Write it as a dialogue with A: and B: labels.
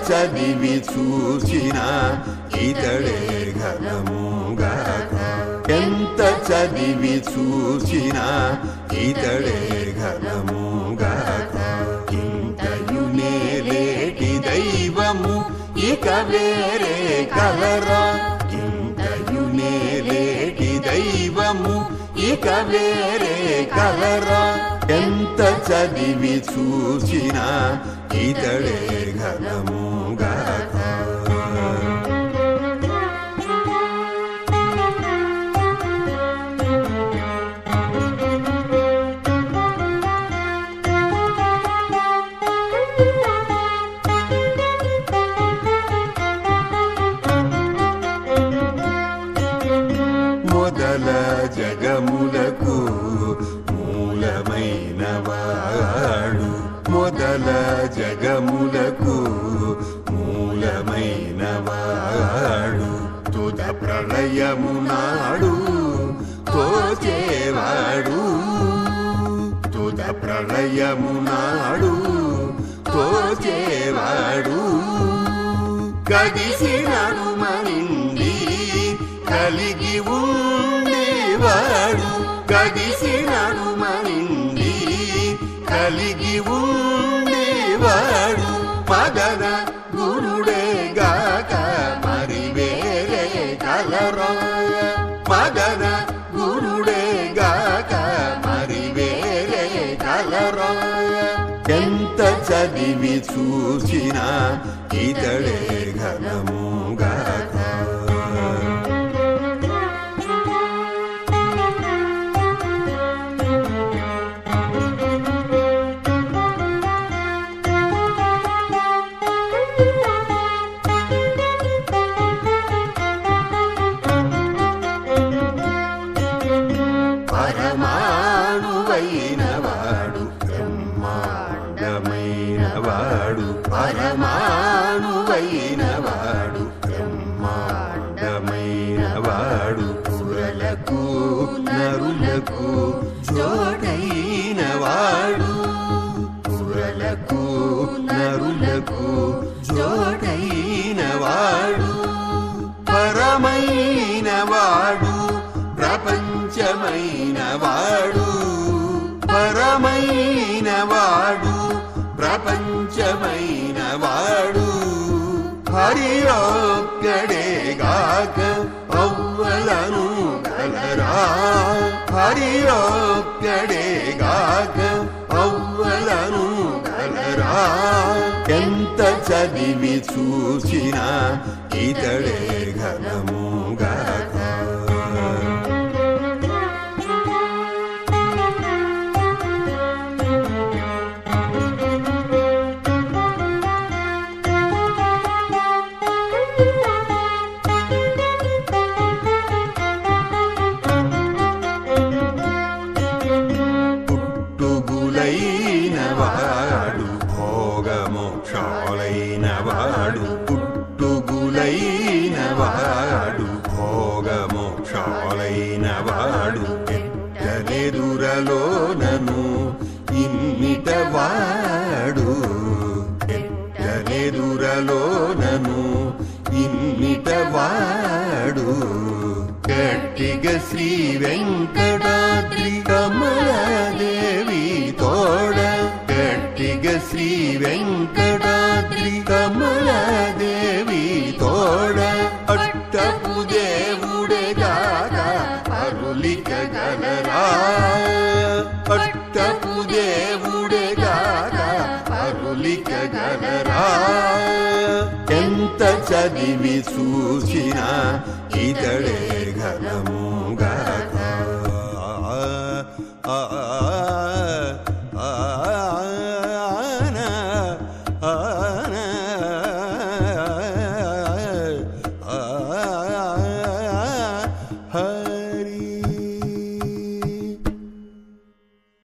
A: చదివి చూచినా ఇతడే ఘనముగాక ఎంత చదివి చూచినా ఇతడే ఘనముగాక ఇంతయునే లేటి దైవము ఇక వేరే కలరా ఇంతయునే లేటి దైవము ఇక వేరే కలరా ఎంత చదివి చూచినా ఇతడే ఘనముగాక మొదల జగములకు మూలమైన వాడు మొదల జగములకు మూలమైన వాడు తుద ప్రళయము నాడు తోచేవాడు తుద ప్రళయము నాడు తోచేవాడు కదిసినను మనిండి కలిగి ఉండేవాడు కదిసినను మనిండి కలిగి ఉండేవాడు మదన గురుడే గాక మరి వేరే కలరా మదన గురుడే గాక మరి వేరే కలరా ఎంత చదివి చూచినా ఇతడే ఘనముగాక పరమాణువైనవాడు బ్రహ్మాండమైనవాడు పరమాణువైనవాడు బ్రహ్మాండమైనవాడు పురలకు నరులకు జోడైనవాడు పురలకు నరులకు జోడైనవాడు పరమైనవాడు ప్రపంచమైనవాడు పరమైనవాడు ప్రపంచమైనవాడు హరి ఒక్కడే గాక అవ్వలను కలరా హరి ఒక్కడే గాక అవ్వలను కలరా ఎంత చదివి చూచినా ఇతడే ఘనముగాక పుట్టుగులైనవాడు భోగమోక్షాలైనవాడు పుట్టుగులైనవాడు భోగమోక్షాలైనవాడు ఎట్టనెదురలోనను ఇన్నిటవాడు ఎట్టనెదురలోనను ఇన్నిటవాడు గట్టిగా శ్రీ వెంకటాద్రి కమలాదేవి తోడ గట్టిగా శ్రీ వెంకటాద్రి కమలాదేవి తోడ అట్టపు దేవుడే గాక అరులిక గలరా అట్టపు దేవుడే గాక అరులిక గలరా ఎంత చదివి చూచినా ఇతడే ఘనముగాక